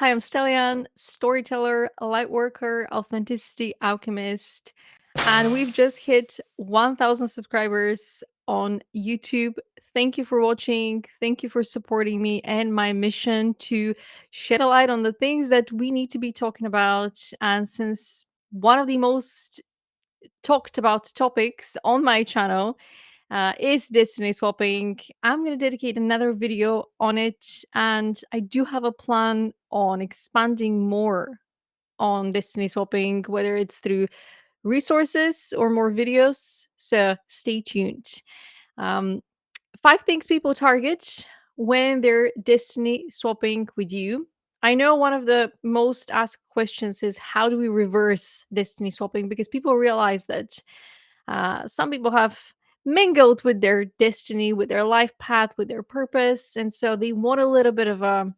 Hi, I'm Stellian, storyteller, lightworker, authenticity alchemist, and we've just hit 1,000 subscribers on YouTube. Thank you for watching. Thank you for supporting me and my mission to shed a light on the things that we need to be talking about. And since one of the most talked about topics on my channel is destiny swapping. I'm going to dedicate another video on it, and I do have a plan on expanding more on destiny swapping, whether it's through resources or more videos. So stay tuned. Um, 5 things people target when they're destiny swapping with you. I know one of the most asked questions is how do we reverse destiny swapping? Because people realize that some people have mingled with their destiny, with their life path, with their purpose. And so they want a little bit of a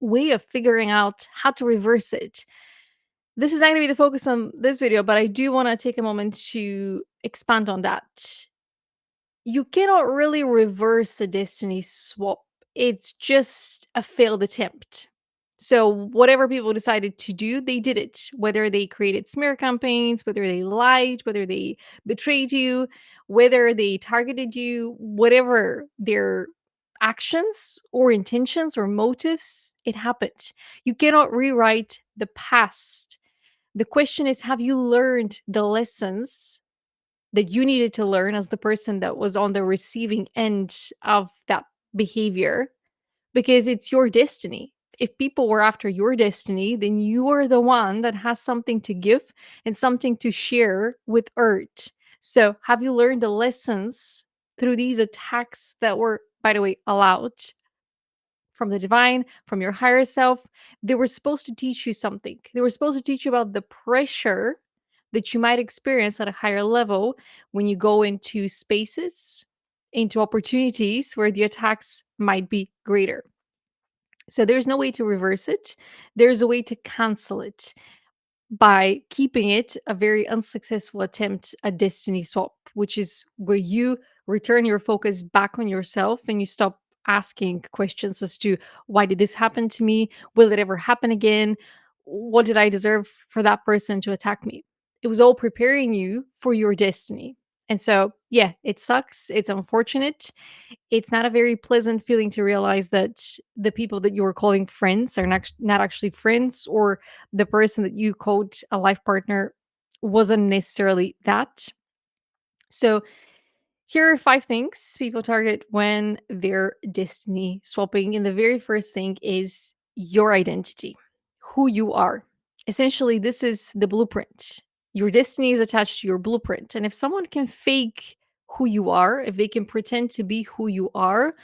way of figuring out how to reverse it. This is not going to be the focus on this video, but I do want to take a moment to expand on that. You cannot really reverse a destiny swap. It's just a failed attempt. So whatever people decided to do, they did it. Whether they created smear campaigns, whether they lied, whether they betrayed you, whether they targeted you, whatever their actions or intentions or motives, it happened. You cannot rewrite the past. The question is, have you learned the lessons that you needed to learn as the person that was on the receiving end of that behavior? Because it's your destiny. If people were after your destiny, then you are the one that has something to give and something to share with Earth. So, have you learned the lessons through these attacks that were, by the way, allowed from the divine, from your higher self? They were supposed to teach you something. They were supposed to teach you about the pressure that you might experience at a higher level when you go into spaces, into opportunities where the attacks might be greater. So there's no way to reverse it. There's a way to cancel it by keeping it a very unsuccessful attempt at destiny swap, which is where you return your focus back on yourself and you stop asking questions as to why did this happen to me? Will it ever happen again? What did I deserve for that person to attack me? It was all preparing you for your destiny. And so, yeah, it sucks. It's unfortunate. It's not a very pleasant feeling to realize that the people that you were calling friends are not actually friends, or the person that you called a life partner wasn't necessarily that. So, here are 5 things people target when they're destiny swapping. And the very first thing is your identity, who you are. Essentially, this is the blueprint. Your destiny is attached to your blueprint. And if someone can fake who you are, if they can pretend to be who you are,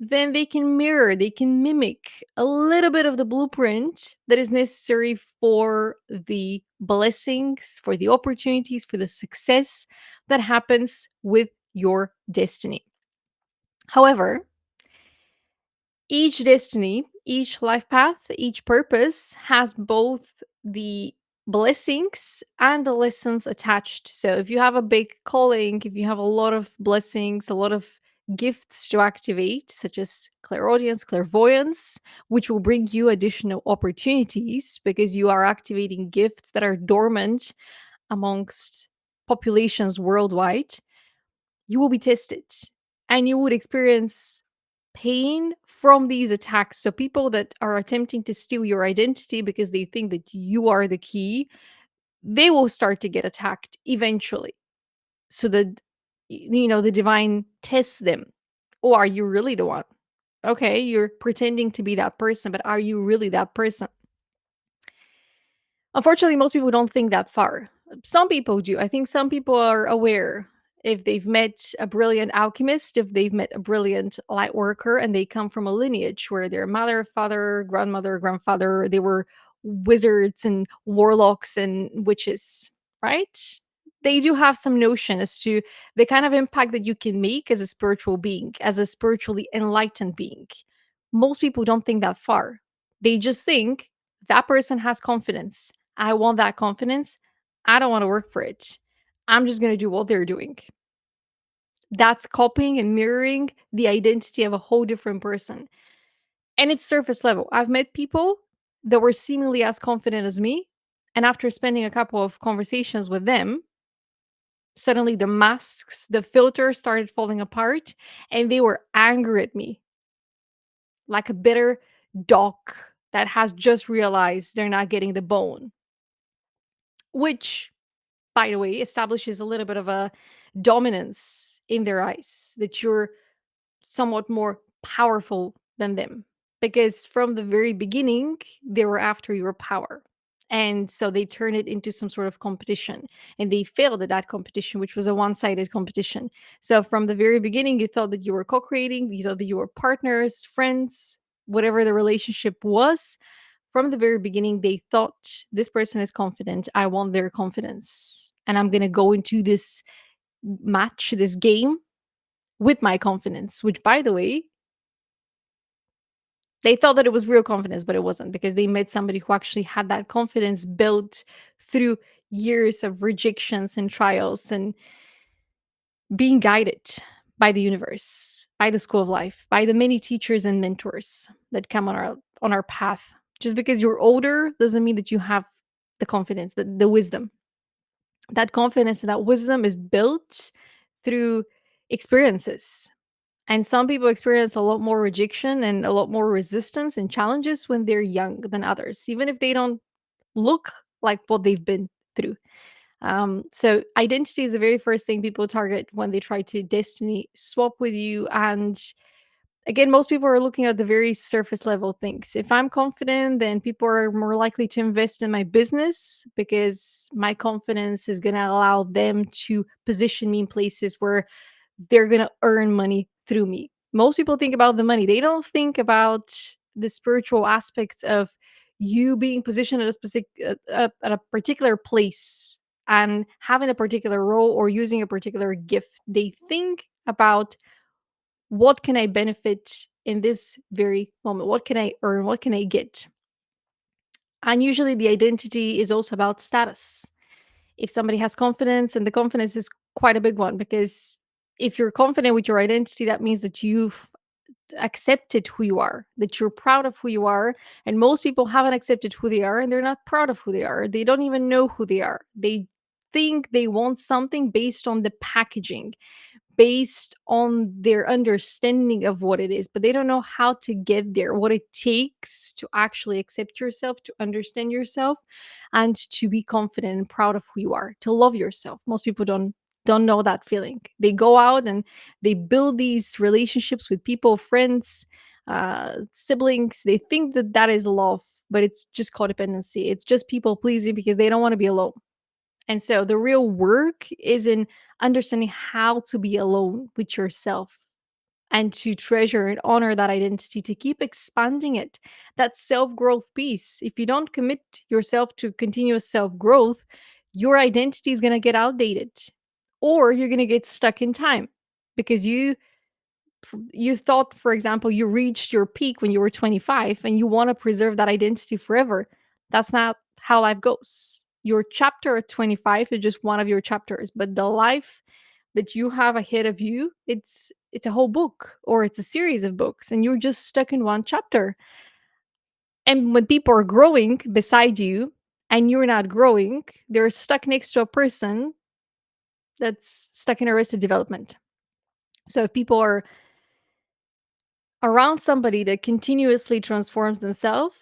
then they can mirror, they can mimic a little bit of the blueprint that is necessary for the blessings, for the opportunities, for the success that happens with your destiny. However, each destiny, each life path, each purpose has both the blessings and the lessons attached. So if you have a big calling, if you have a lot of blessings, a lot of gifts to activate, such as clairaudience, clairvoyance, which will bring you additional opportunities because you are activating gifts that are dormant amongst populations worldwide, you will be tested and you would experience pain from these attacks. So, people that are attempting to steal your identity because they think that you are the key, they will start to get attacked eventually. So that the divine tests them. Or are you really the one? Okay, you're pretending to be that person, but are you really that person? Unfortunately, most people don't think that far. Some people do. I think some people are aware if they've met a brilliant alchemist, if they've met a brilliant light worker, and they come from a lineage where their mother, father, grandmother, grandfather, they were wizards and warlocks and witches, right? They do have some notion as to the kind of impact that you can make as a spiritual being, as a spiritually enlightened being. Most people don't think that far. They just think that person has confidence. I want that confidence. I don't want to work for it. I'm just going to do what they're doing. That's copying and mirroring the identity of a whole different person. And it's surface level. I've met people that were seemingly as confident as me. And after spending a couple of conversations with them, suddenly the masks, the filter started falling apart and they were angry at me like a bitter dog that has just realized they're not getting the bone, which, by the way, establishes a little bit of a dominance in their eyes that you're somewhat more powerful than them. Because from the very beginning, they were after your power. And so they turned it into some sort of competition. And they failed at that competition, which was a one sided competition. So from the very beginning, you thought that you were co creating, you thought that you were partners, friends, whatever the relationship was. From the very beginning, they thought this person is confident. I want their confidence. And I'm going to go into this match, this game with my confidence, which, by the way, they thought that it was real confidence, but it wasn't because they met somebody who actually had that confidence built through years of rejections and trials and being guided by the universe, by the school of life, by the many teachers and mentors that come on our path. Just because you're older doesn't mean that you have the confidence, the wisdom. That confidence and that wisdom is built through experiences. And some people experience a lot more rejection and a lot more resistance and challenges when they're young than others, even if they don't look like what they've been through. So, identity is the very first thing people target when they try to destiny swap with you. And again, most people are looking at the very surface level things. If I'm confident, then people are more likely to invest in my business because my confidence is going to allow them to position me in places where they're going to earn money through me. Most people think about the money. They don't think about the spiritual aspects of you being positioned at a specific at a particular place and having a particular role or using a particular gift. They think about what can I benefit in this very moment? What can I earn? What can I get? And usually the identity is also about status. If somebody has confidence, and the confidence is quite a big one because if you're confident with your identity, that means that you've accepted who you are, that you're proud of who you are. And most people haven't accepted who they are and they're not proud of who they are. They don't even know who they are. They think they want something based on the packaging, based on their understanding of what it is, but they don't know how to get there, what it takes to actually accept yourself, to understand yourself, and to be confident and proud of who you are, to love yourself. Most people don't know that feeling. They go out and they build these relationships with people, friends, siblings. They think that that is love, but it's just codependency. It's just people pleasing because they don't want to be alone. And so the real work is in understanding how to be alone with yourself and to treasure and honor that identity, to keep expanding it. That self growth piece. If you don't commit yourself to continuous self growth, your identity is going to get outdated or you're going to get stuck in time because you thought, for example, you reached your peak when you were 25 and you want to preserve that identity forever. That's not how life goes. Your chapter at 25 is just one of your chapters, but the life that you have ahead of you, it's a whole book or it's a series of books and you're just stuck in one chapter. And when people are growing beside you and you're not growing, they're stuck next to a person that's stuck in arrested development. So if people are around somebody that continuously transforms themselves,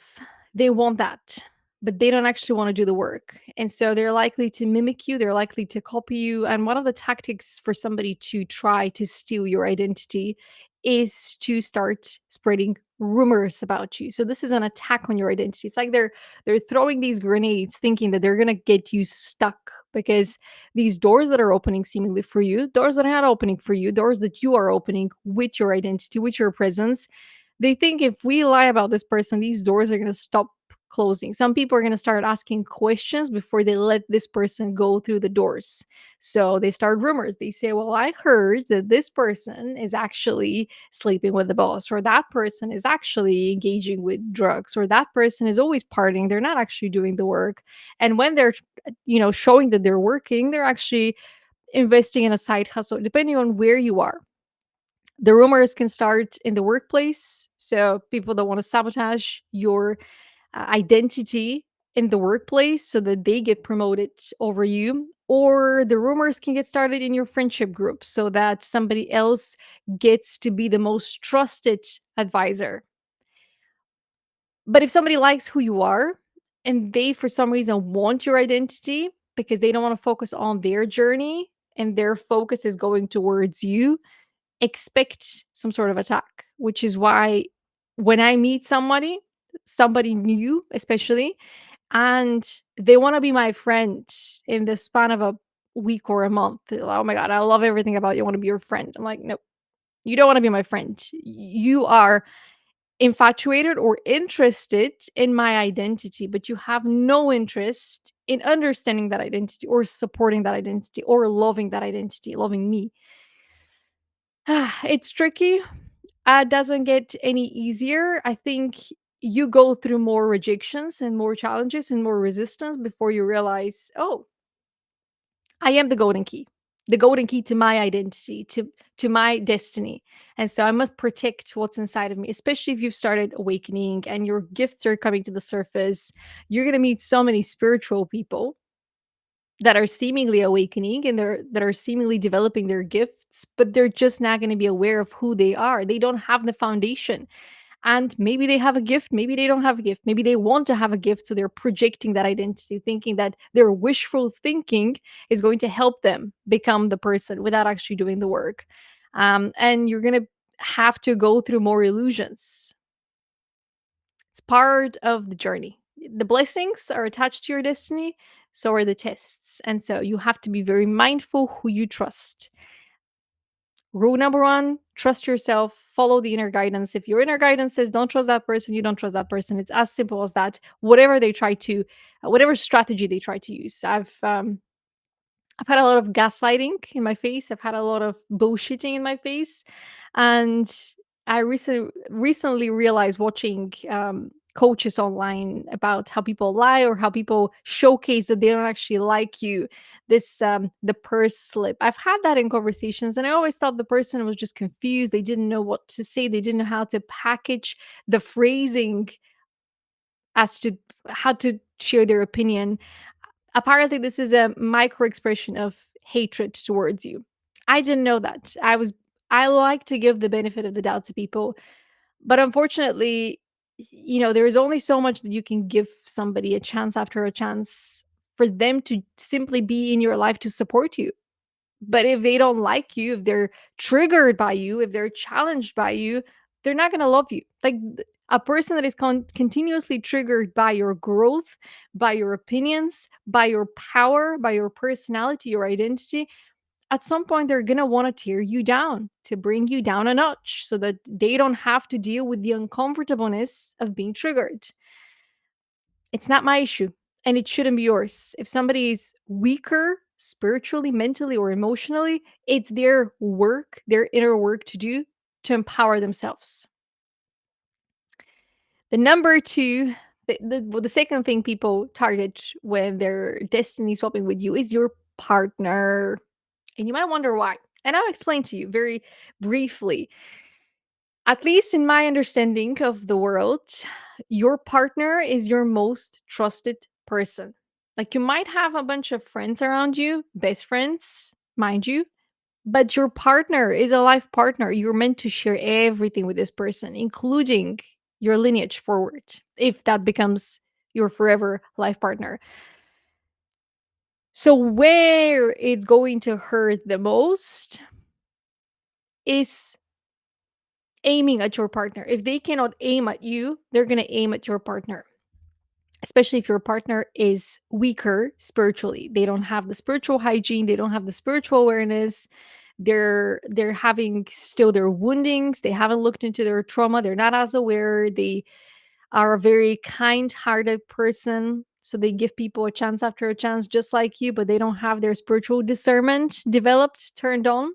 they want that, but they don't actually want to do the work. And so they're likely to mimic you, they're likely to copy you. And one of the tactics for somebody to try to steal your identity is to start spreading rumors about you. So this is an attack on your identity. It's like they're throwing these grenades thinking that they're going to get you stuck because these doors that are opening seemingly for you, doors that are not opening for you, doors that you are opening with your identity, with your presence. They think if we lie about this person, these doors are going to stop closing. Some people are going to start asking questions before they let this person go through the doors. So they start rumors. They say, well, I heard that this person is actually sleeping with the boss, or that person is actually engaging with drugs, or that person is always partying. They're not actually doing the work. And when they're showing that they're working, they're actually investing in a side hustle, depending on where you are. The rumors can start in the workplace. So people that want to sabotage your identity in the workplace so that they get promoted over you, or the rumors can get started in your friendship group so that somebody else gets to be the most trusted advisor. But if somebody likes who you are and they, for some reason, want your identity because they don't want to focus on their journey and their focus is going towards you, expect some sort of attack, which is why when I meet somebody new, especially, and they want to be my friend in the span of a week or a month. They're like, oh my God, I love everything about you. I want to be your friend. I'm like, no, you don't want to be my friend. You are infatuated or interested in my identity, but you have no interest in understanding that identity or supporting that identity or loving that identity, loving me. It's tricky. Doesn't get any easier. I think you go through more rejections and more challenges and more resistance before you realize, oh, I am the golden key to my identity, to my destiny. And so I must protect what's inside of me, especially if you've started awakening and your gifts are coming to the surface. You're going to meet so many spiritual people that are seemingly awakening and that are seemingly developing their gifts, but they're just not going to be aware of who they are. They don't have the foundation, and maybe they have a gift, maybe they don't have a gift, maybe they want to have a gift, so they're projecting that identity, thinking that their wishful thinking is going to help them become the person without actually doing the work. And you're going to have to go through more illusions. It's part of the journey. The blessings are attached to your destiny, so are the tests, and so you have to be very mindful who you trust. Rule number one, trust yourself, follow the inner guidance. If your inner guidance says don't trust that person, you don't trust that person. It's as simple as that. Whatever they try to, whatever strategy they try to use. I've had a lot of gaslighting in my face. I've had a lot of bullshitting in my face, and I recently realized watching coaches online about how people lie or how people showcase that they don't actually like you. This the purse slip. I've had that in conversations, and I always thought the person was just confused. They didn't know what to say. They didn't know how to package the phrasing as to how to share their opinion. Apparently, this is a micro expression of hatred towards you. I didn't know that. I like to give the benefit of the doubt to people, but unfortunately, there is only so much that you can give somebody a chance after a chance for them to simply be in your life to support you. But if they don't like you, if they're triggered by you, if they're challenged by you, they're not going to love you. Like a person that is continuously triggered by your growth, by your opinions, by your power, by your personality, your identity, at some point they're going to want to tear you down, to bring you down a notch so that they don't have to deal with the uncomfortableness of being triggered. It's not my issue, and it shouldn't be yours. If somebody is weaker spiritually, mentally, or emotionally, it's their work, their inner work to do to empower themselves. The number two, the second thing people target when they're destiny swapping with you is your partner. And you might wonder why. And I'll explain to you very briefly. At least in my understanding of the world, your partner is your most trusted person. Like you might have a bunch of friends around you, best friends, mind you, but your partner is a life partner. You're meant to share everything with this person, including your lineage forward, if that becomes your forever life partner. So, where it's going to hurt the most is aiming at your partner. If they cannot aim at you, they're going to aim at your partner. Especially if your partner is weaker spiritually. They don't have the spiritual hygiene, they don't have the spiritual awareness. They're having still their woundings, they haven't looked into their trauma, they're not as aware. They are a very kind-hearted person, so they give people a chance after a chance just like you, but they don't have their spiritual discernment developed, turned on.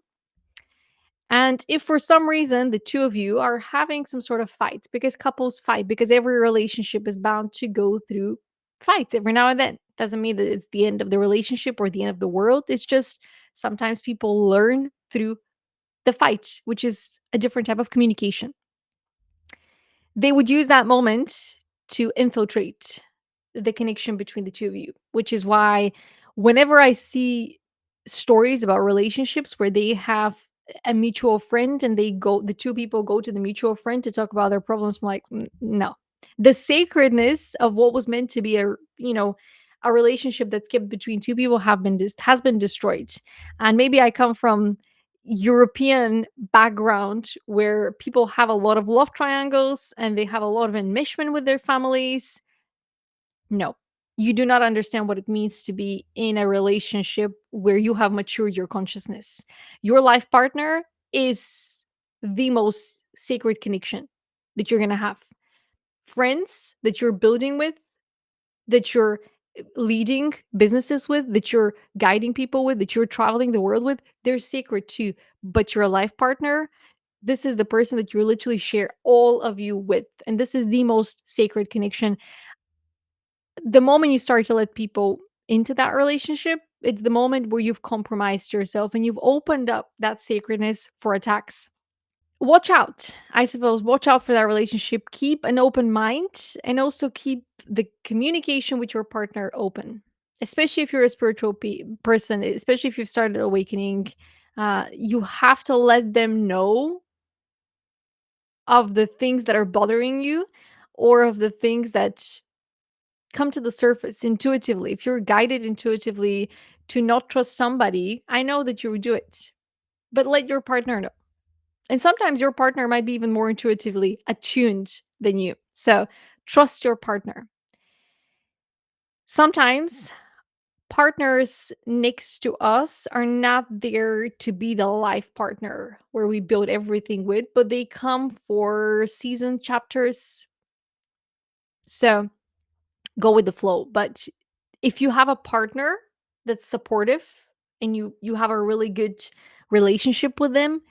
And if for some reason the two of you are having some sort of fights, because couples fight, because every relationship is bound to go through fights every now and then. Doesn't mean that it's the end of the relationship or the end of the world. It's just sometimes people learn through the fight, which is a different type of communication. They would use that moment to infiltrate the connection between the two of you, which is why whenever I see stories about relationships where they have a mutual friend and the two people go to the mutual friend to talk about their problems, I'm like, No. The sacredness of what was meant to be a relationship that's kept between two people has been destroyed. And maybe I come from European background where people have a lot of love triangles and they have a lot of enmeshment with their families. No, you do not understand what it means to be in a relationship where you have matured your consciousness. Your life partner is the most sacred connection that you're going to have. Friends that you're building with, that you're leading businesses with, that you're guiding people with, that you're traveling the world with, they're sacred too. But your life partner, this is the person that you literally share all of you with. And this is the most sacred connection. The moment you start to let people into that relationship, it's the moment where you've compromised yourself and you've opened up that sacredness for attacks. Watch out, I suppose. Watch out for that relationship. Keep an open mind and also keep the communication with your partner open, especially if you're a spiritual person, especially if you've started awakening. You have to let them know of the things that are bothering you or of the things that come to the surface intuitively. If you're guided intuitively to not trust somebody, I know that you would do it, but let your partner know. And sometimes your partner might be even more intuitively attuned than you. So trust your partner. Sometimes partners next to us are not there to be the life partner where we build everything with, but they come for season chapters. So go with the flow. But if you have a partner that's supportive and you have a really good relationship with them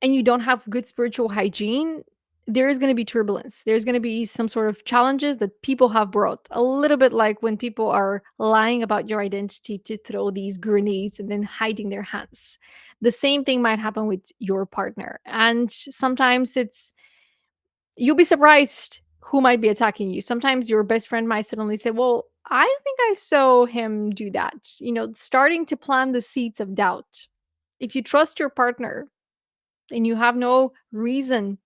and you don't have good spiritual hygiene, there is going to be turbulence. There's going to be some sort of challenges that people have brought. A little bit like when people are lying about your identity to throw these grenades and then hiding their hands. The same thing might happen with your partner. And sometimes you'll be surprised who might be attacking you. Sometimes your best friend might suddenly say, "Well, I think I saw him do that." Starting to plant the seeds of doubt. If you trust your partner and you have no reason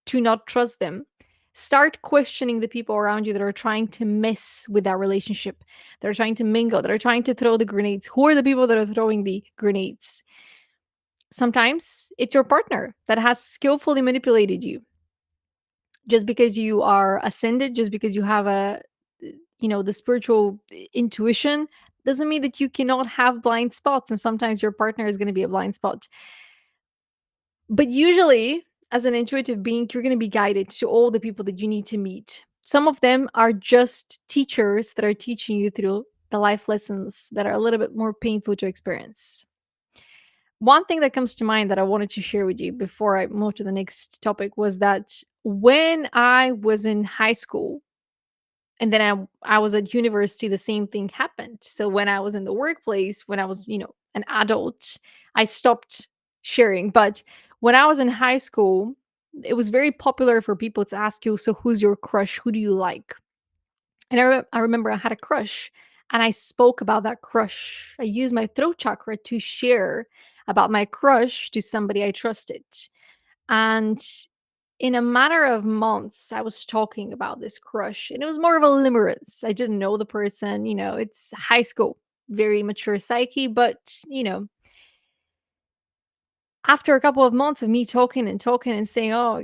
to not trust them, start questioning the people around you that are trying to mess with that relationship, that are trying to mingle, that are trying to throw the grenades. Who are the people that are throwing the grenades? Sometimes it's your partner that has skillfully manipulated you. Just because you are ascended, just because you have the spiritual intuition, doesn't mean that you cannot have blind spots. And sometimes your partner is going to be a blind spot. But usually, as an intuitive being, you're going to be guided to all the people that you need to meet. Some of them are just teachers that are teaching you through the life lessons that are a little bit more painful to experience. One thing that comes to mind that I wanted to share with you before I move to the next topic was that when I was in high school and then I was at university, the same thing happened. So when I was in the workplace, when I was, an adult, I stopped sharing. But when I was in high school, it was very popular for people to ask you, "So who's your crush? Who do you like?" And I remember I had a crush and I spoke about that crush. I used my throat chakra to share about my crush to somebody I trusted. And in a matter of months, I was talking about this crush, and it was more of a limerence. I didn't know the person, it's high school, very mature psyche, but, after a couple of months of me talking and talking and saying, "Oh,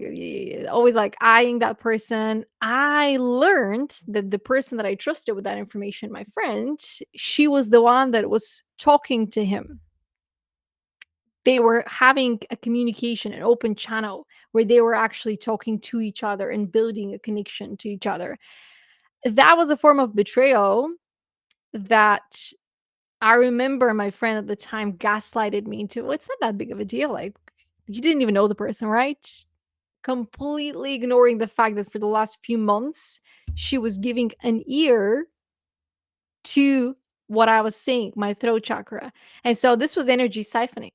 always like eyeing that person," I learned that the person that I trusted with that information, my friend, she was the one that was talking to him. They were having a communication, an open channel where they were actually talking to each other and building a connection to each other. That was a form of betrayal that I remember my friend at the time gaslighted me into. Well, it's not that big of a deal. Like, you didn't even know the person, right? Completely ignoring the fact that for the last few months, she was giving an ear to what I was saying, my throat chakra. And so this was energy siphoning,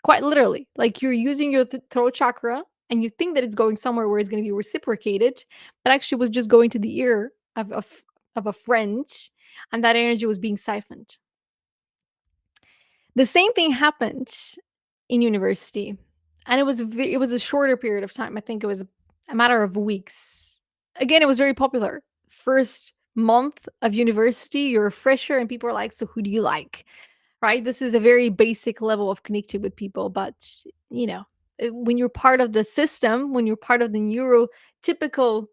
quite literally. Like, you're using your throat chakra and you think that it's going somewhere where it's going to be reciprocated, but actually was just going to the ear of a friend, and that energy was being siphoned. The same thing happened in university, and it was a shorter period of time. I think it was a matter of weeks. Again, it was very popular. First month of university, you're a fresher, and people are like, "So who do you like?" Right? This is a very basic level of connecting with people, but you know, when you're part of the system, when you're part of the neurotypical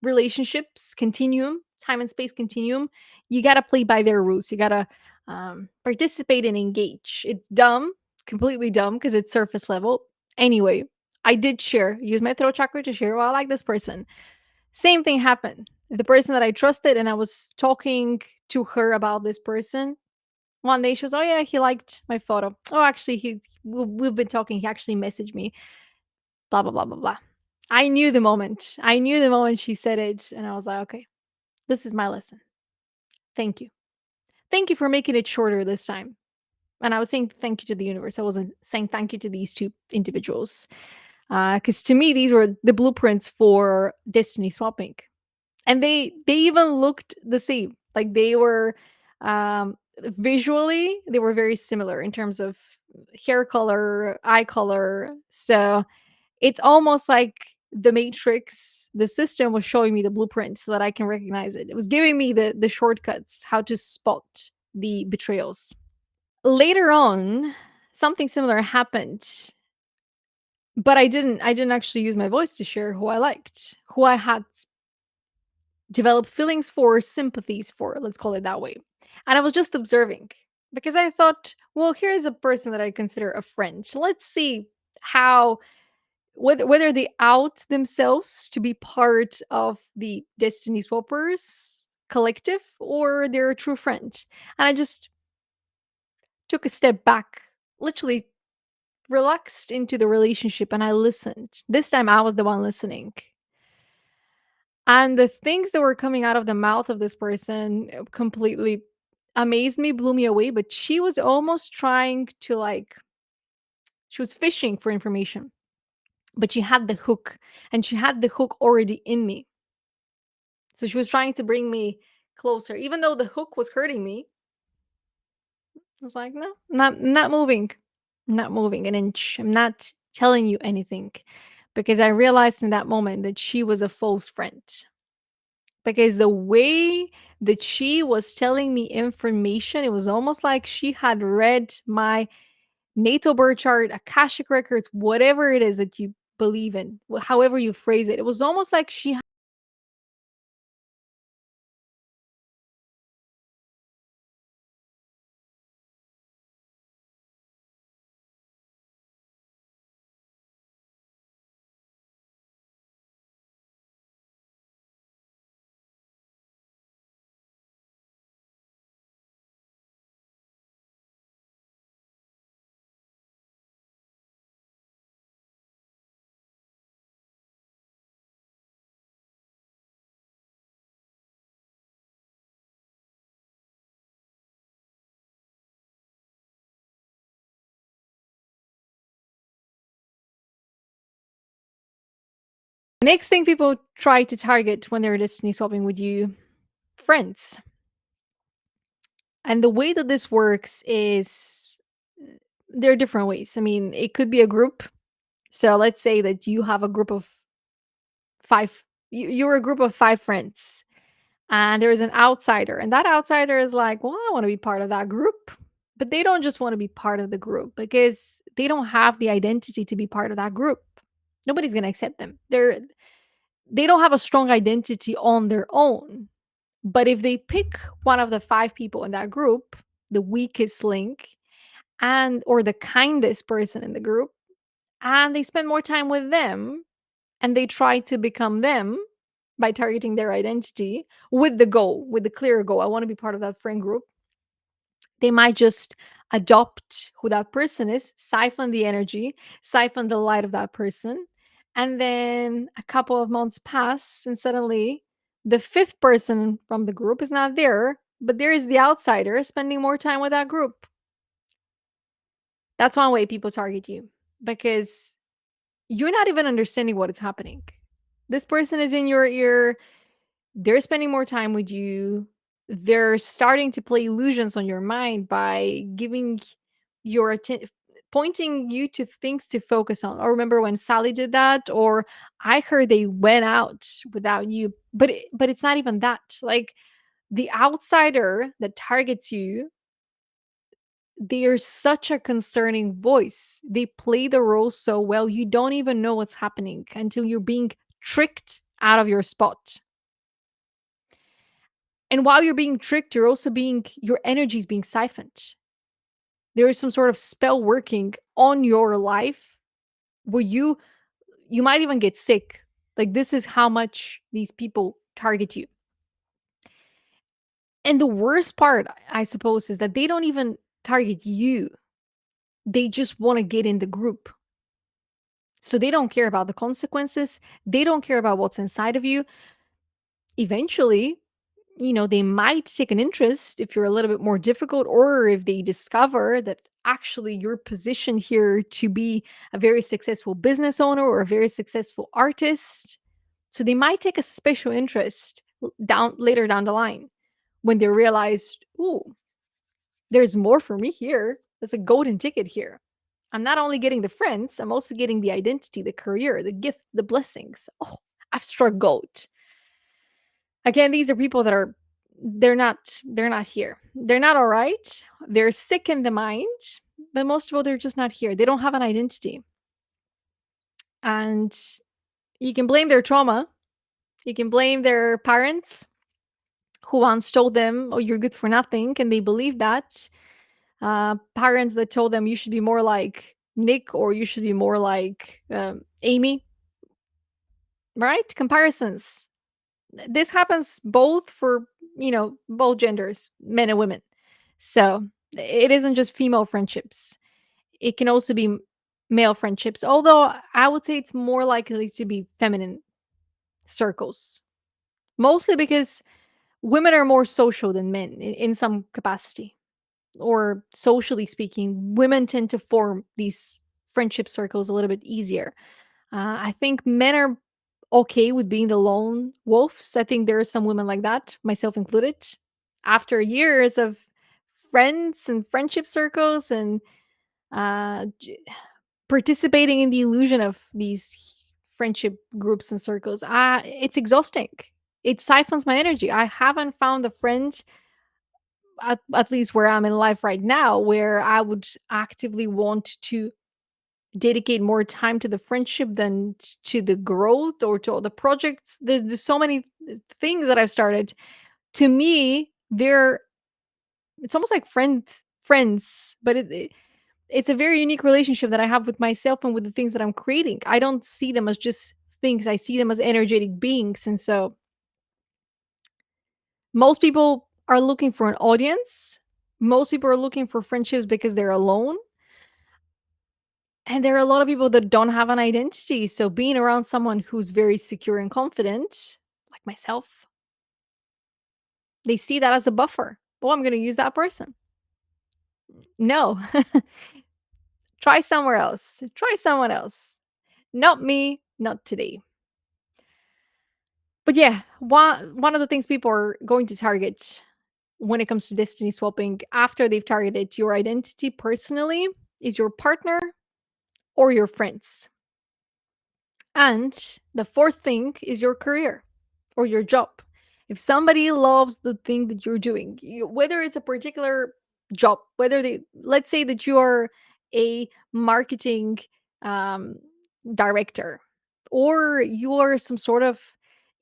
relationships continuum, time and space continuum, you got to play by their rules. You got to participate and engage. It's dumb, completely dumb because it's surface level. Anyway, I did use my throat chakra to share, well, I like this person. Same thing happened. The person that I trusted, and I was talking to her about this person. One day she was, "Oh yeah, he liked my photo. Oh, actually, we've been talking. He actually messaged me. Blah blah blah blah blah." I knew the moment. I knew the moment she said it, and I was like, "Okay, this is my lesson. Thank you. Thank you for making it shorter this time." And I was saying thank you to the universe. I wasn't saying thank you to these two individuals, because to me these were the blueprints for destiny swapping, and they even looked the same. Like they were visually they were very similar in terms of hair color, eye color. So it's almost like the matrix, the system was showing me the blueprint so that I can recognize it. It was giving me the shortcuts how to spot the betrayals. Later on, something similar happened, but I didn't actually use my voice to share who I liked, who I had develop feelings for, sympathies for, let's call it that way. And I was just observing because I thought, well, here's a person that I consider a friend. So let's see how whether they out themselves to be part of the Destiny Swappers collective or they're a true friend. And I just took a step back, literally relaxed into the relationship, and I listened. This time I was the one listening. And the things that were coming out of the mouth of this person completely amazed me, blew me away. But she was almost trying to she was fishing for information, but she had the hook, and she had the hook already in me. So she was trying to bring me closer, even though the hook was hurting me. I was like, no, not moving, not moving an inch. I'm not telling you anything, because I realized in that moment that she was a false friend. Because the way that she was telling me information, it was almost like she had read my natal birth chart, Akashic records, whatever it is that you believe in, however you phrase it. It was almost like she. Next thing people try to target when they're destiny swapping with you, friends. And the way that this works is there are different ways. I mean, it could be a group. So let's say that you have a group of five, you're a group of five friends, and there's an outsider, and that outsider is like, well, I want to be part of that group. But they don't just want to be part of the group because they don't have the identity to be part of that group. Nobody's going to accept them. They don't have a strong identity on their own. But if they pick one of the five people in that group, the weakest link, and or the kindest person in the group, and they spend more time with them, and they try to become them by targeting their identity with the goal, with the clear goal, I want to be part of that friend group, they might just adopt who that person is, siphon the energy, siphon the light of that person. And then a couple of months pass, and suddenly the fifth person from the group is not there, but there is the outsider spending more time with that group. That's one way people target you, because you're not even understanding what is happening. This person is in your ear, they're spending more time with you. They're starting to play illusions on your mind by giving your attention, pointing you to things to focus on. Or remember when Sally did that? Or I heard they went out without you. But it's not even that. Like the outsider that targets you, they are such a concerning voice. They play the role so well, you don't even know what's happening until you're being tricked out of your spot. And while you're being tricked, you're also being your energy is being siphoned. There is some sort of spell working on your life where you might even get sick. Like this is how much these people target you. And the worst part, I suppose, is that they don't even target you. They just want to get in the group. So they don't care about the consequences. They don't care about what's inside of you. Eventually, they might take an interest if you're a little bit more difficult, or if they discover that actually you're positioned here to be a very successful business owner or a very successful artist. So they might take a special interest down later down the line when they realize, ooh, there's more for me here. There's a golden ticket here. I'm not only getting the friends, I'm also getting the identity, the career, the gift, the blessings. Oh, I've struck gold. Again, these are people that are they're not here. They're not all right. They're sick in the mind, but most of all, they're just not here. They don't have an identity. And you can blame their trauma. You can blame their parents who once told them, oh, you're good for nothing. And they believe that. Parents that told them you should be more like Nick or you should be more like Amy, right? Comparisons. This happens both for, both genders, men and women. So it isn't just female friendships. It can also be male friendships, although I would say it's more likely to be feminine circles. Mostly because women are more social than men in some capacity. Or socially speaking, women tend to form these friendship circles a little bit easier. I think men are okay with being the lone wolves. I think there are some women like that, myself included. After years of friends and friendship circles and participating in the illusion of these friendship groups and circles, it's exhausting. It siphons my energy. I haven't found a friend, at least where I'm in life right now, where I would actively want to dedicate more time to the friendship than to the growth or to all the projects. There's so many things that I've started. To me, they're it's almost like friends, but it's a very unique relationship that I have with myself and with the things that I'm creating. I don't see them as just things. I see them as energetic beings. And so most people are looking for an audience. Most people are looking for friendships because they're alone. And there are a lot of people that don't have an identity. So being around someone who's very secure and confident, like myself, they see that as a buffer. Oh, I'm going to use that person. No, try somewhere else. Try someone else. Not me, not today. But yeah, one of the things people are going to target when it comes to destiny swapping after they've targeted your identity personally is your partner or your friends. And the fourth thing is your career or your job. If somebody loves the thing that you're doing, whether it's a particular job, whether let's say that you are a marketing um, director, or you are some sort of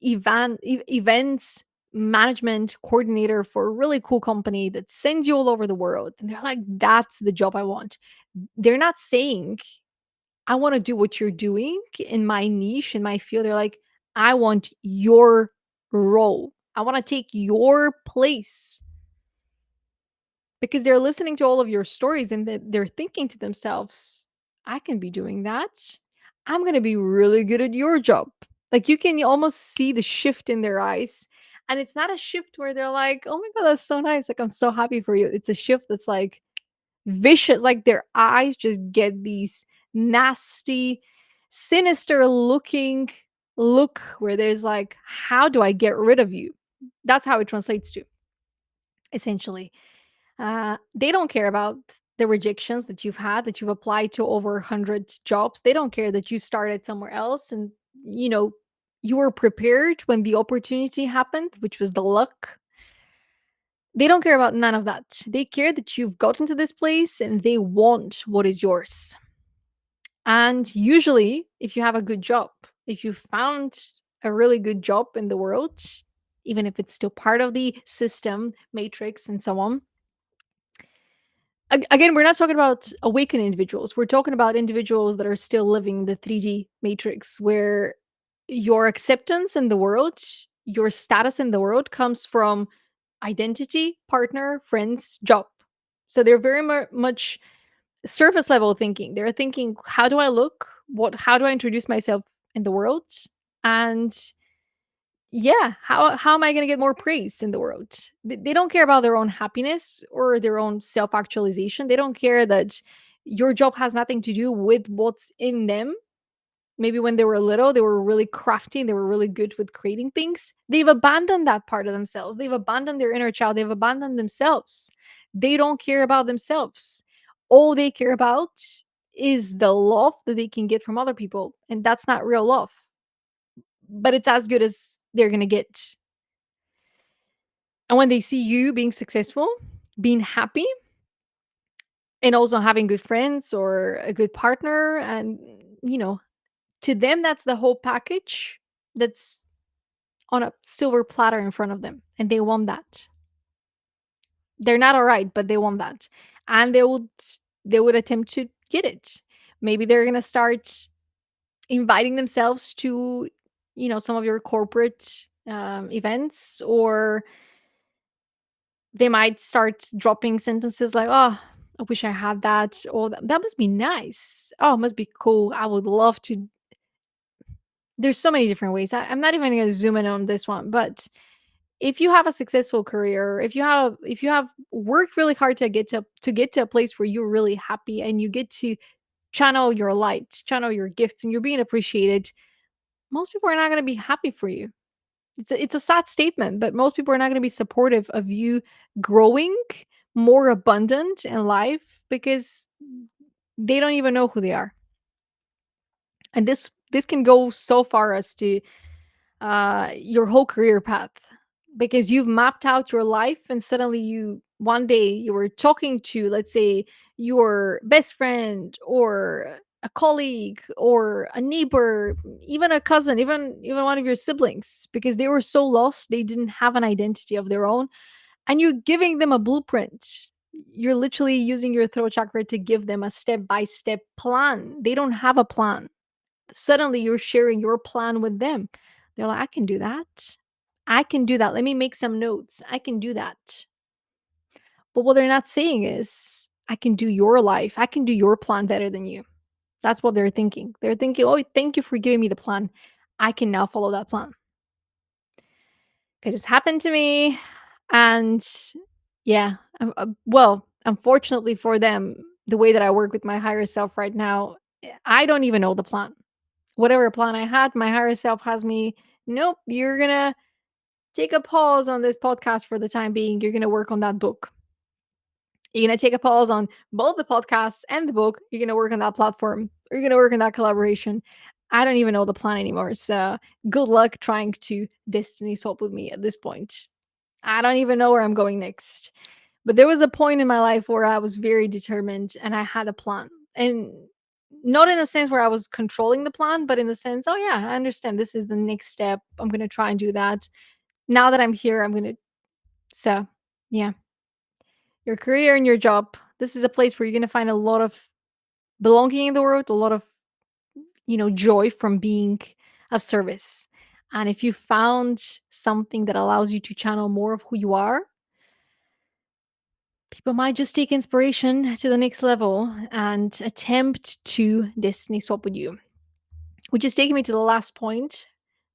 events management coordinator for a really cool company that sends you all over the world, and they're like, that's the job I want. They're not saying I want to do what you're doing in my niche, in my field. They're like, I want your role. I want to take your place because they're listening to all of your stories and they're thinking to themselves, I can be doing that. I'm going to be really good at your job. Like you can almost see the shift in their eyes. And it's not a shift where they're like, oh my God, that's so nice. Like, I'm so happy for you. It's a shift that's like vicious. Like their eyes just get these nasty, sinister looking look where there's like, how do I get rid of you? That's how it translates to, essentially. They don't care about the rejections that you've had, that you've applied to over 100 jobs. They don't care that you started somewhere else and, you know, you were prepared when the opportunity happened, which was the luck. They don't care about none of that. They care that you've gotten to this place and they want what is yours. And usually, if you have a good job, if you found a really good job in the world, even if it's still part of the system, matrix, and so on, again, we're not talking about awakened individuals. We're talking about individuals that are still living in the 3D matrix where your acceptance in the world, your status in the world comes from identity, partner, friends, job. So they're very much surface level thinking. They're thinking, how do I look? How do I introduce myself in the world? And yeah, how am I going to get more praise in the world? They don't care about their own happiness or their own self-actualization. They don't care that your job has nothing to do with what's in them. Maybe when they were little, they were really crafty and they were really good with creating things. They've abandoned that part of themselves. They've abandoned their inner child. They've abandoned themselves. They don't care about themselves. All they care about is the love that they can get from other people. And that's not real love, but it's as good as they're going to get. And when they see you being successful, being happy, and also having good friends or a good partner, and, you know, to them, that's the whole package that's on a silver platter in front of them. And they want that. They're not all right, but they want that. And they would attempt to get it. Maybe they're going to start inviting themselves to, some of your corporate events, or they might start dropping sentences like, "Oh, I wish I had that," or that must be nice. Oh, it must be cool. I would love to. There's so many different ways. I'm not even going to zoom in on this one, but if you have a successful career, if you have worked really hard to get to a place where you're really happy and you get to channel your light, channel your gifts, and you're being appreciated, most people are not going to be happy for you. It's a sad statement, but most people are not going to be supportive of you growing more abundant in life because they don't even know who they are. And this can go so far as to your whole career path, because you've mapped out your life and suddenly you one day you were talking to, let's say, your best friend or a colleague or a neighbor, even a cousin, even one of your siblings, because they were so lost they didn't have an identity of their own, and you're giving them a blueprint. You're literally using your throat chakra to give them a step by step plan. They don't have a plan. Suddenly you're sharing your plan with them. They're like, I can do that. I can do that. Let me make some notes. I can do that. But what they're not saying is, I can do your life. I can do your plan better than you. That's what they're thinking. They're thinking, oh, thank you for giving me the plan. I can now follow that plan. Because it's happened to me. And yeah, well, unfortunately for them, the way that I work with my higher self right now, I don't even know the plan. Whatever plan I had, my higher self has me, nope, you're gonna take a pause on this podcast for the time being. You're gonna work on that book. You're gonna take a pause on both the podcasts and the book. You're gonna work on that platform. You're gonna work on that collaboration. I don't even know the plan anymore. So good luck trying to destiny swap with me at this point. I don't even know where I'm going next. But there was a point in my life where I was very determined and I had a plan. And not in the sense where I was controlling the plan, but in the sense, oh yeah, I understand this is the next step. I'm going to try and do that. Now that I'm here, I'm going to. So, yeah, your career and your job. This is a place where you're going to find a lot of belonging in the world, a lot of, joy from being of service. And if you found something that allows you to channel more of who you are, people might just take inspiration to the next level and attempt to destiny swap with you. Which is taking me to the last point.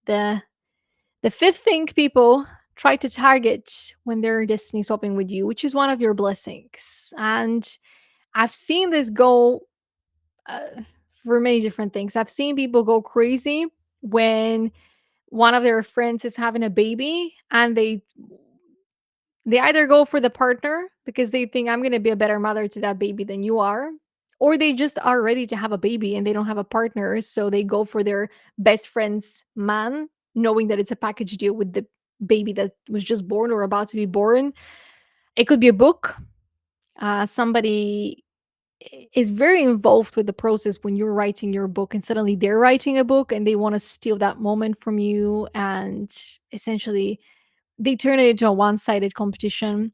The the fifth thing people try to target when they're destiny swapping with you, which is one of your blessings. And I've seen this go uh, for many different things. I've seen people go crazy when one of their friends is having a baby and they either go for the partner because they think I'm going to be a better mother to that baby than you are, or they just are ready to have a baby and they don't have a partner, so they go for their best friend's man, knowing that it's a package deal with the baby that was just born or about to be born. It could be a book. Somebody is very involved with the process when you're writing your book, and suddenly they're writing a book and they want to steal that moment from you, and essentially they turn it into a one-sided competition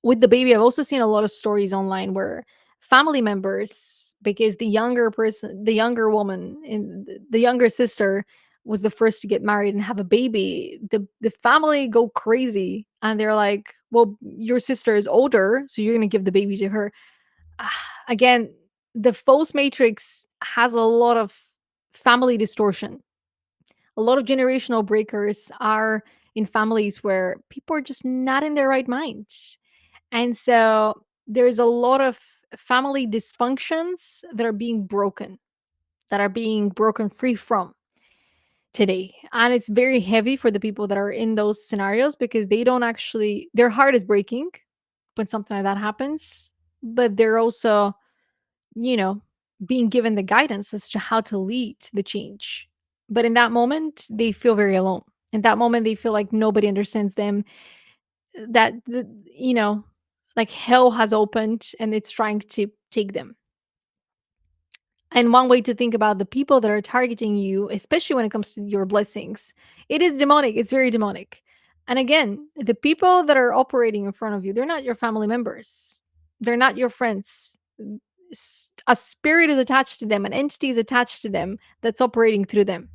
with the baby. I've also seen a lot of stories online where family members, because the younger woman and the younger sister was the first to get married and have a baby, the family go crazy and they're like, well, your sister is older, so you're going to give the baby to her. Again, the false matrix has a lot of family distortion. A lot of generational breakers are in families where people are just not in their right mind. And so there's a lot of family dysfunctions that are being broken free from today. And it's very heavy for the people that are in those scenarios because they don't actually, their heart is breaking when something like that happens, but they're also, you know, being given the guidance as to how to lead the change. But in that moment, they feel very alone. In that moment, they feel like nobody understands them, that, like hell has opened and it's trying to take them. And one way to think about the people that are targeting you, especially when it comes to your blessings, it is demonic. It's very demonic. And again, the people that are operating in front of you, they're not your family members. They're not your friends. A spirit is attached to them, an entity is attached to them that's operating through them.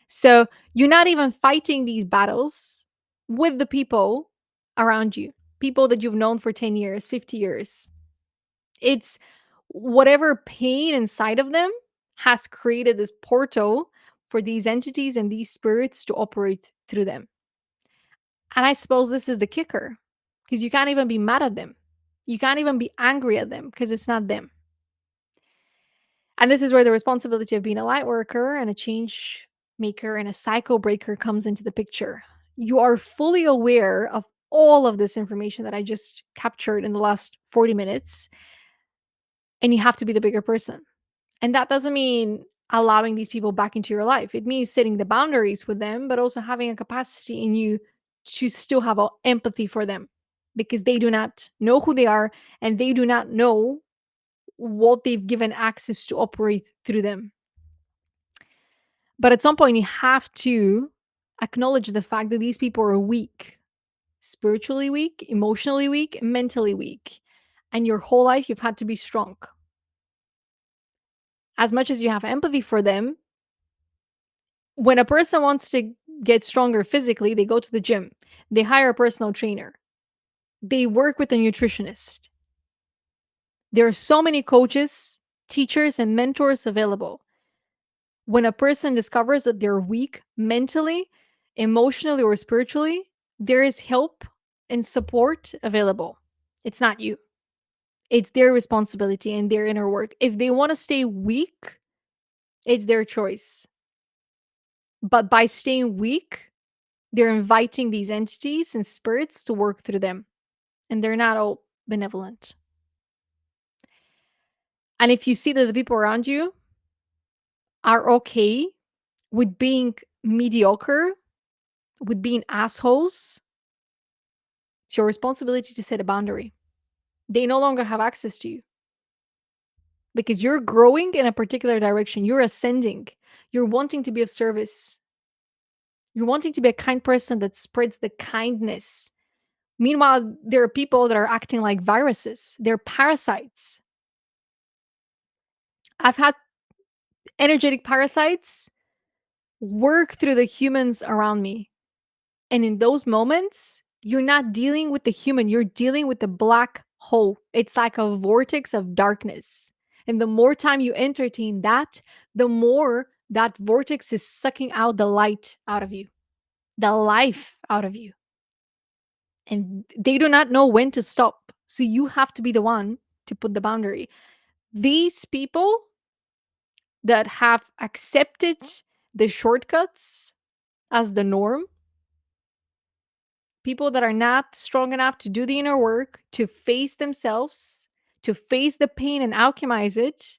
So you're not even fighting these battles with the people around you, people that you've known for 10 years, 50 years. It's whatever pain inside of them has created this portal for these entities and these spirits to operate through them. And I suppose this is the kicker, because you can't even be mad at them. You can't even be angry at them because it's not them. And this is where the responsibility of being a light worker and a change maker and a cycle breaker comes into the picture. You are fully aware of all of this information that I just captured in the last 40 minutes, and you have to be the bigger person. And that doesn't mean allowing these people back into your life. It means setting the boundaries with them, but also having a capacity in you to still have empathy for them, because they do not know who they are and they do not know what they've given access to operate through them. But at some point, you have to acknowledge the fact that these people are weak, spiritually weak, emotionally weak, mentally weak. And your whole life, you've had to be strong. As much as you have empathy for them, when a person wants to get stronger physically, they go to the gym, they hire a personal trainer, they work with a nutritionist. There are so many coaches, teachers, and mentors available. When a person discovers that they're weak mentally, emotionally, or spiritually, there is help and support available. It's not you, it's their responsibility and their inner work. If they want to stay weak, it's their choice. But by staying weak, they're inviting these entities and spirits to work through them, and they're not all benevolent. And if you see that the people around you are okay with being mediocre, with being assholes, it's your responsibility to set a boundary. They no longer have access to you because you're growing in a particular direction. You're ascending. You're wanting to be of service. You're wanting to be a kind person that spreads the kindness. Meanwhile, there are people that are acting like viruses. They're parasites. I've had energetic parasites work through the humans around me. And in those moments, you're not dealing with the human, you're dealing with the black hole. It's like a vortex of darkness. And the more time you entertain that, the more that vortex is sucking out the light out of you, the life out of you. And they do not know when to stop. So you have to be the one to put the boundary. These people that have accepted the shortcuts as the norm, people that are not strong enough to do the inner work, to face themselves, to face the pain and alchemize it,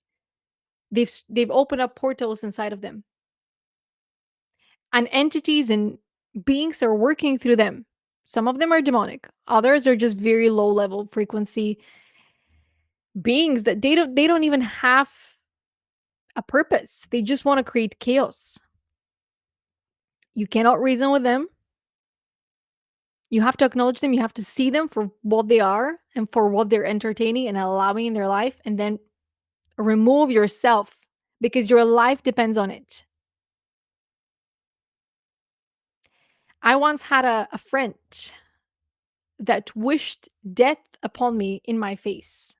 they've opened up portals inside of them. And entities and beings are working through them. Some of them are demonic, others are just very low level frequency beings that they don't even have a purpose. They just want to create chaos. You cannot reason with them. You have to acknowledge them. You have to see them for what they are and for what they're entertaining and allowing in their life, and then remove yourself because your life depends on it. I once had a friend that wished death upon me in my face.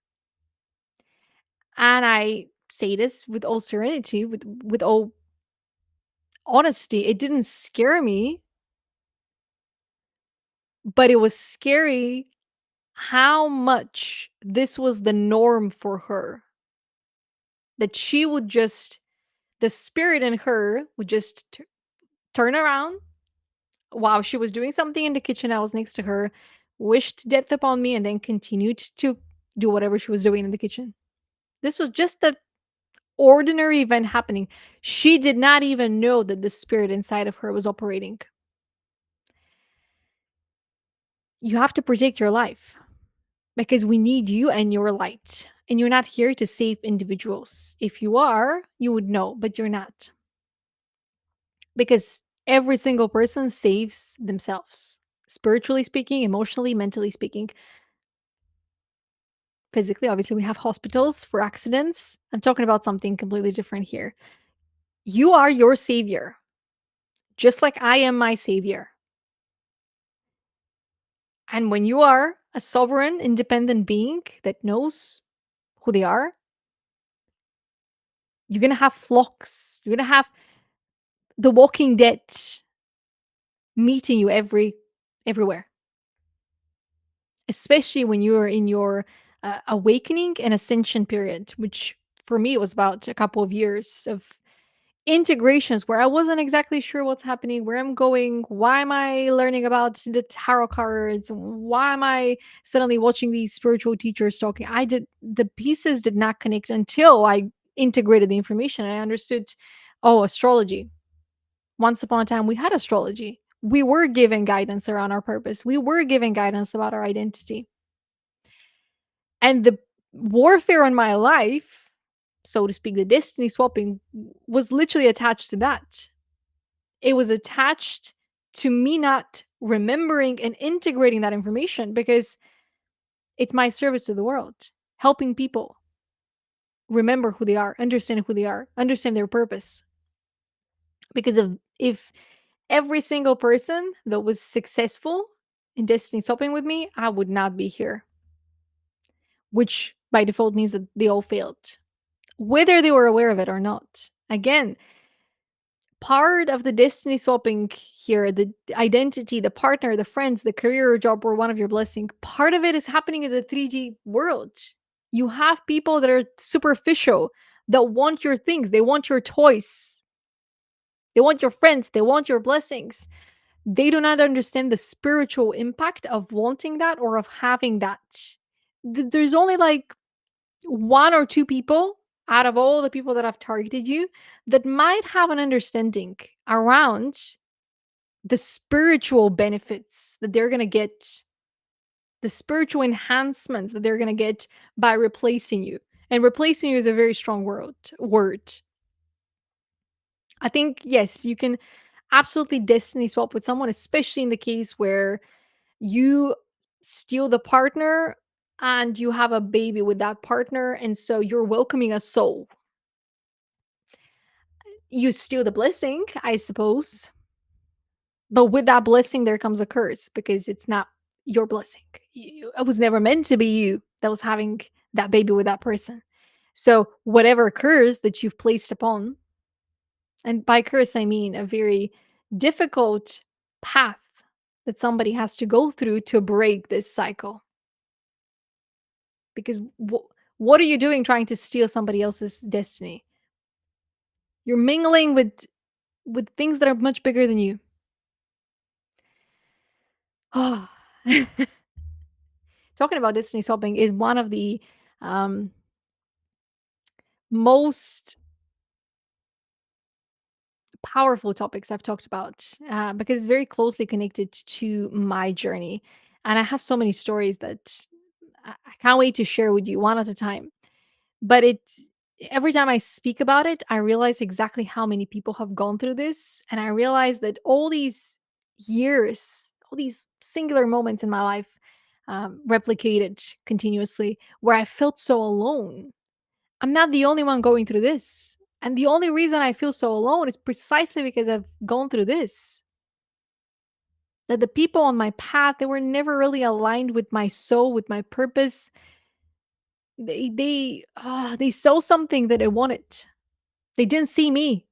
And I say this with all serenity, with all honesty. It didn't scare me, but it was scary how much this was the norm for her. That she would just, the spirit in her would just turn around while she was doing something in the kitchen. I was next to her, wished death upon me, and then continued to do whatever she was doing in the kitchen. This was just an ordinary event happening. She did not even know that the spirit inside of her was operating. You have to protect your life because we need you and your light. And you're not here to save individuals. If you are, you would know, but you're not. Because every single person saves themselves, spiritually speaking, emotionally, mentally speaking. Physically, obviously, we have hospitals for accidents. I'm talking about something completely different here. You are your savior, just like I am my savior. And when you are a sovereign, independent being that knows who they are, you're going to have flocks. You're going to have the walking dead meeting you everywhere, especially when you're in your awakening and ascension period, which for me was about a couple of years of integrations where I wasn't exactly sure what's happening, where I'm going, why am I learning about the tarot cards, why am I suddenly watching these spiritual teachers talking. I did The pieces did not connect until I integrated the information and I understood, oh, astrology. Once upon a time we had astrology. We were given guidance around our purpose. We were given guidance about our identity. And the warfare on my life, so to speak, the destiny swapping, was literally attached to that. It was attached to me not remembering and integrating that information because it's my service to the world, helping people remember who they are, understand their purpose. Because if every single person that was successful in destiny swapping with me, I would not be here, which by default means that they all failed, whether they were aware of it or not. Again, part of the destiny swapping here, the identity, the partner, the friends, the career or job were one of your blessing. Part of it is happening in the 3D world. You have people that are superficial, that want your things, they want your toys, they want your friends, they want your blessings. They do not understand the spiritual impact of wanting that or of having that. There's only like one or two people out of all the people that have targeted you that might have an understanding around the spiritual benefits that they're going to get, the spiritual enhancements that they're going to get by replacing you. And replacing you is a very strong word. I think, yes, you can absolutely destiny swap with someone, especially in the case where you steal the partner and you have a baby with that partner. And so you're welcoming a soul. You steal the blessing, I suppose. But with that blessing, there comes a curse because it's not your blessing. It was never meant to be you that was having that baby with that person. So, whatever curse that you've placed upon, and by curse, I mean a very difficult path that somebody has to go through to break this cycle. Because what are you doing trying to steal somebody else's destiny? You're mingling with things that are much bigger than you. Oh. Talking about destiny swapping is one of the um, most powerful topics I've talked about because it's very closely connected to my journey. And I have so many stories that I can't wait to share with you one at a time. But it's every time I speak about it, I realize exactly how many people have gone through this. And I realize that all these years, all these singular moments in my life, replicated continuously, where I felt so alone. I'm not the only one going through this. And the only reason I feel so alone is precisely because I've gone through this. That the people on my path, they were never really aligned with my soul, with my purpose. They saw something that I wanted. They didn't see me.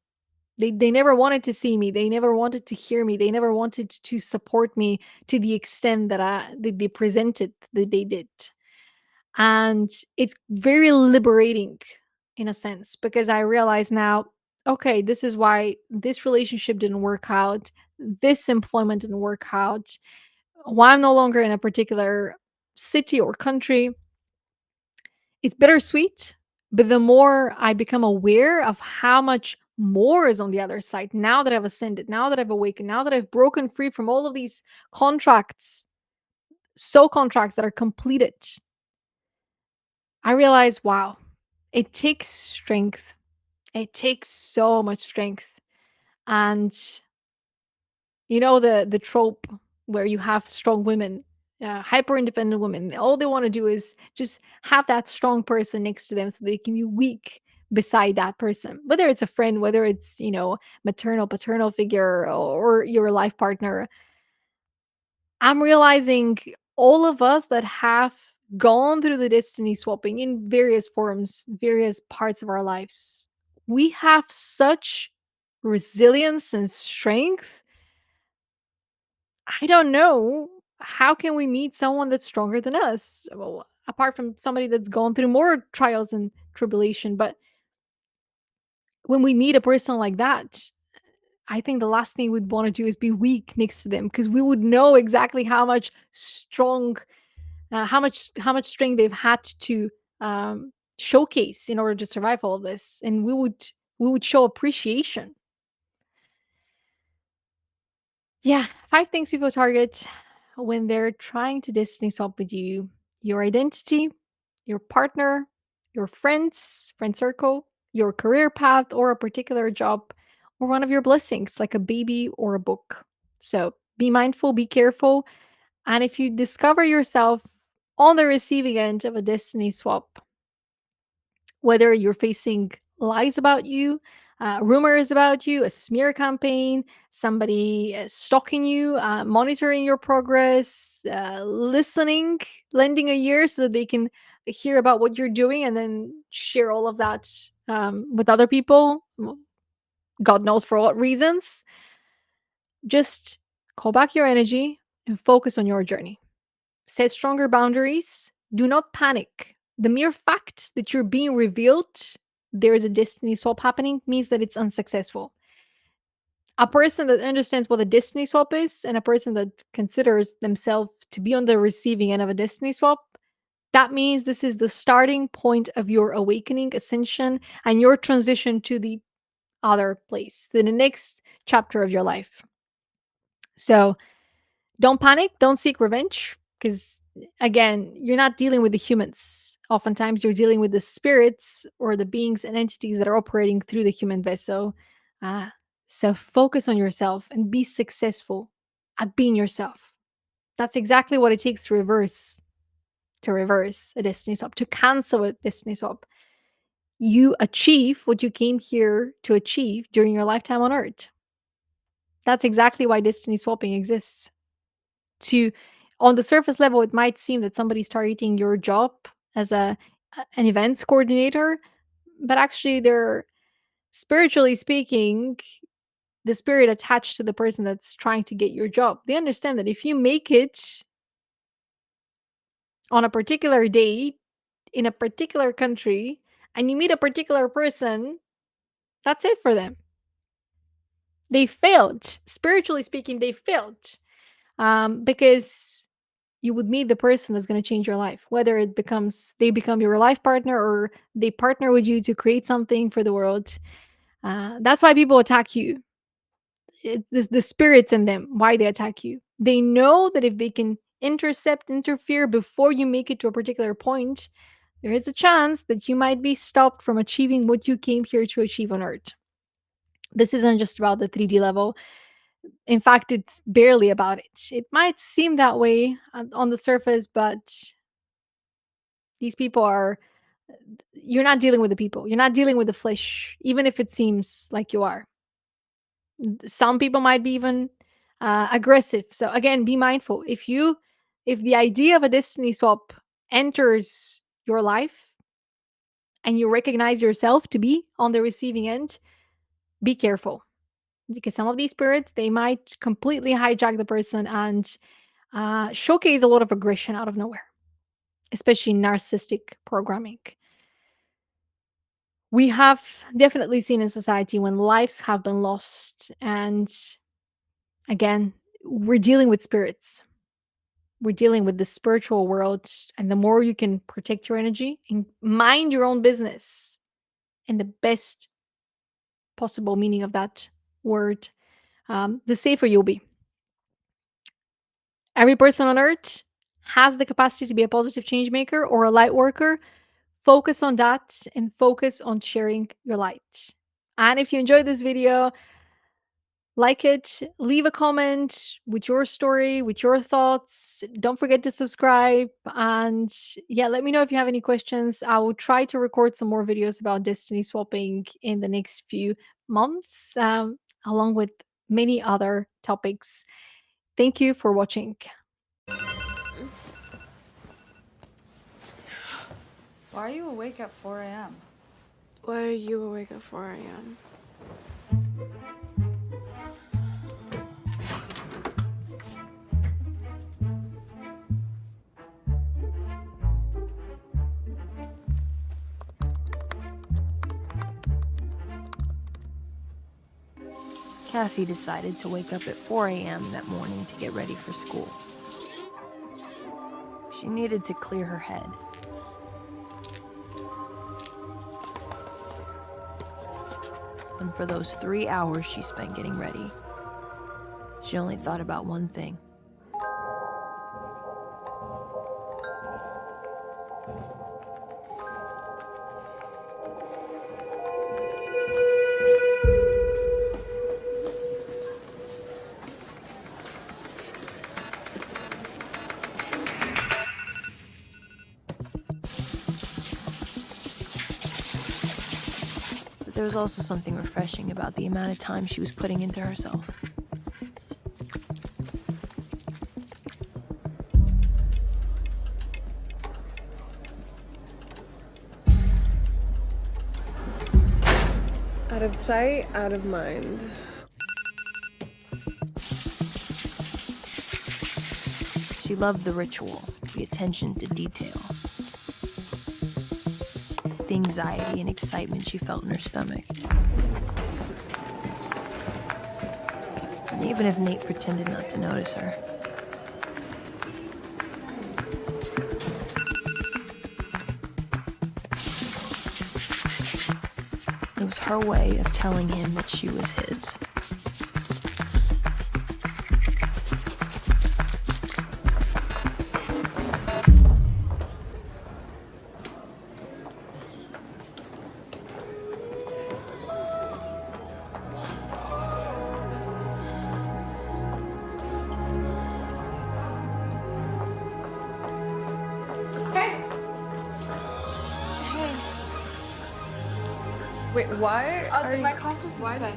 They never wanted to see me. They never wanted to hear me. They never wanted to support me to the extent that they presented that they did. And it's very liberating in a sense because I realize now, okay, this is why this relationship didn't work out. This employment didn't work out. Why I'm no longer in a particular city or country. It's bittersweet, but the more I become aware of how much more is on the other side, now that I've ascended, now that I've awakened, now that I've broken free from all of these contracts, soul contracts that are completed, I realize, wow, it takes strength. It takes so much strength. And the trope where you have strong women, hyper independent women. All they want to do is just have that strong person next to them so they can be weak beside that person. Whether it's a friend, whether it's maternal, paternal figure, or your life partner. I'm realizing all of us that have gone through the destiny swapping in various forms, various parts of our lives, we have such resilience and strength. I don't know. How can we meet someone that's stronger than us? Well, apart from somebody that's gone through more trials and tribulation. But when we meet a person like that, I think the last thing we'd want to do is be weak next to them because we would know exactly how much strength they've had to showcase in order to survive all of this, and we would show appreciation. Yeah, 5 things people target when they're trying to destiny swap with you: your identity, your partner, your friends, friend circle, your career path, or a particular job, or one of your blessings, like a baby or a book. So be mindful, be careful. And if you discover yourself on the receiving end of a destiny swap, whether you're facing lies about you, rumors about you, a smear campaign, somebody stalking you, monitoring your progress, listening, lending a ear so that they can hear about what you're doing and then share all of that with other people, God knows for what reasons, just call back your energy and focus on your journey. Set stronger boundaries. Do not panic. The mere fact that you're being revealed there is a destiny swap happening means that it's unsuccessful. A person that understands what a destiny swap is and a person that considers themselves to be on the receiving end of a destiny swap, that means this is the starting point of your awakening, ascension, and your transition to the other place, to the next chapter of your life. So don't panic, don't seek revenge, because again, you're not dealing with the humans. Oftentimes, you're dealing with the spirits or the beings and entities that are operating through the human vessel. Uh, so focus on yourself and be successful at being yourself. That's exactly what it takes to reverse a destiny swap, to cancel a destiny swap. You achieve what you came here to achieve during your lifetime on Earth. That's exactly why destiny swapping exists. To On the surface level, it might seem that somebody's targeting your job as an events coordinator, but actually they're, spiritually speaking, the spirit attached to the person that's trying to get your job. They understand that if you make it on a particular day in a particular country and you meet a particular person, That's it for them. They failed. Spiritually speaking, they failed. Because you would meet the person that's going to change your life, whether they become your life partner or they partner with you to create something for the world. That's why people attack you. It's the spirits in them, why they attack you. They know that if they can interfere before you make it to a particular point, there is a chance that you might be stopped from achieving what you came here to achieve on Earth. This isn't just about the 3D level. In fact, it's barely about it. It might seem that way on the surface, but these people are, you're not dealing with the people. You're not dealing with the flesh, even if it seems like you are. Some people might be even aggressive. So again, be mindful. If the idea of a destiny swap enters your life and you recognize yourself to be on the receiving end, be careful, because some of these spirits, they might completely hijack the person and showcase a lot of aggression out of nowhere, especially narcissistic programming. We have definitely seen in society when lives have been lost. And again, we're dealing with spirits. We're dealing with the spiritual world. And the more you can protect your energy and mind your own business in the best possible meaning of that word, the safer you'll be. Every person on earth has the capacity to be a positive change maker or a light worker. Focus on that and focus on sharing your light. And if you enjoyed this video, like it, leave a comment with your story, with your thoughts. Don't forget to subscribe. And yeah, let me know if you have any questions. I will try to record some more videos about destiny swapping in the next few months, along with many other topics. Thank you for watching. Why are you awake at 4 a.m.? Why are you awake at 4 a.m.? Cassie decided to wake up at 4 a.m. that morning to get ready for school. She needed to clear her head. And for those 3 hours she spent getting ready, she only thought about one thing. But there was also something refreshing about the amount of time she was putting into herself. Out of sight, out of mind. She loved the ritual, the attention to detail, the anxiety and excitement she felt in her stomach. And even if Nate pretended not to notice her, it was her way of telling him that she was his. Wait, why are My class is why today.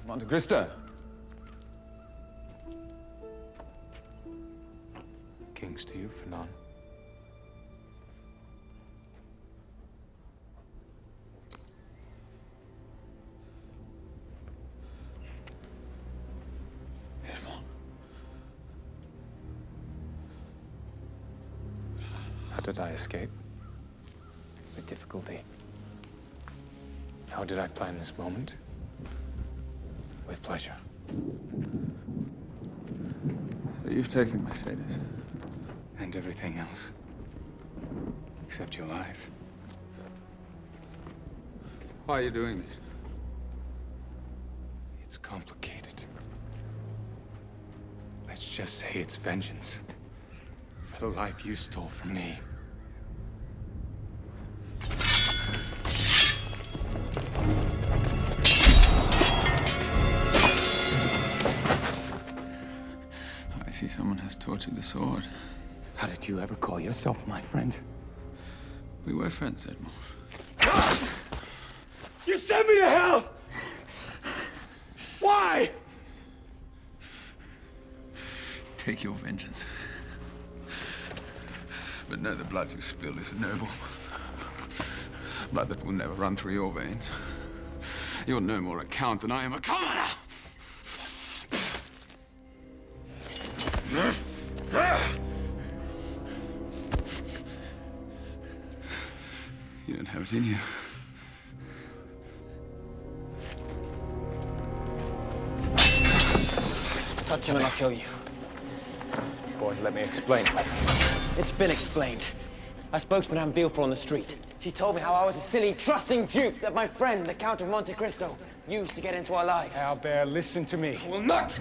Monte Cristo. Kings to you for none. Herman. did I escape? With difficulty. How did I plan this moment? With pleasure. So you've taken Mercedes. And everything else. Except your life. Why are you doing this? It's complicated. Let's just say it's vengeance. For the life you stole from me. I see someone has tortured the sword. How did you ever call yourself my friend? We were friends, Edmond. You sent me to hell! Why? Take your vengeance. But know the blood you spilled is noble. Blood that will never run through your veins. You're no more a count than I am a commoner! You don't have it in you. Touch him and I'll kill you. Boy, let me explain. It's been explained. I spoke to Madame Villefort on the street. She told me how I was a silly, trusting dupe that my friend, the Count of Monte Cristo, used to get into our lives. Albert, listen to me. I will not!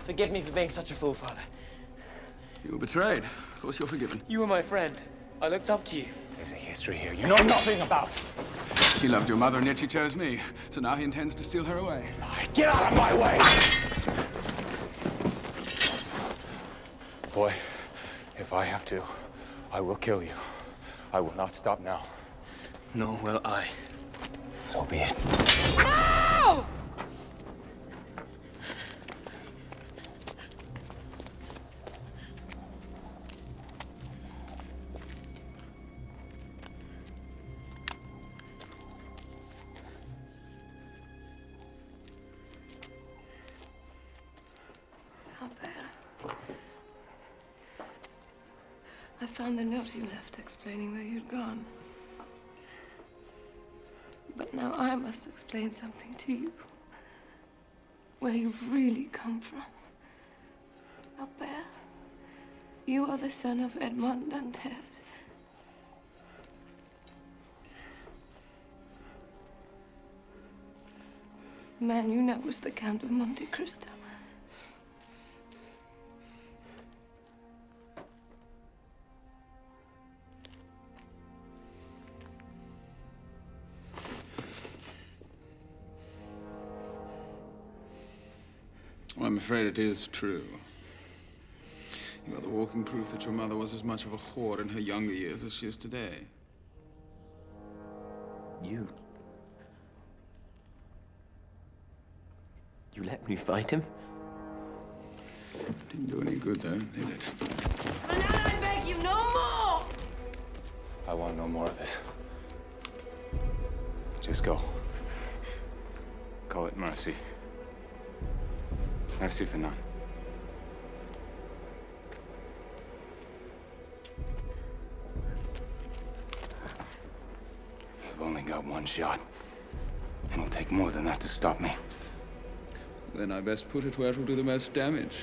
Forgive me for being such a fool, Father. You were betrayed. Of course you're forgiven. You were my friend. I looked up to you. There's a history here you know nothing about. He loved your mother and yet she chose me. So now he intends to steal her away. Get out of my way! Boy, if I have to, I will kill you. I will not stop now. Nor will I. So be it. No! I found the note you left explaining where you'd gone. But now I must explain something to you. Where you've really come from. Albert, you are the son of Edmond Dantes. The man you know was the Count of Monte Cristo. Well, I'm afraid it is true. You are the walking proof that your mother was as much of a whore in her younger years as she is today. You let me fight him? Didn't do any good, though, did it? And I beg you, no more! I want no more of this. Just go. Call it mercy. Merci, Fernand. You've only got one shot. It'll take more than that to stop me. Then I best put it where it will do the most damage.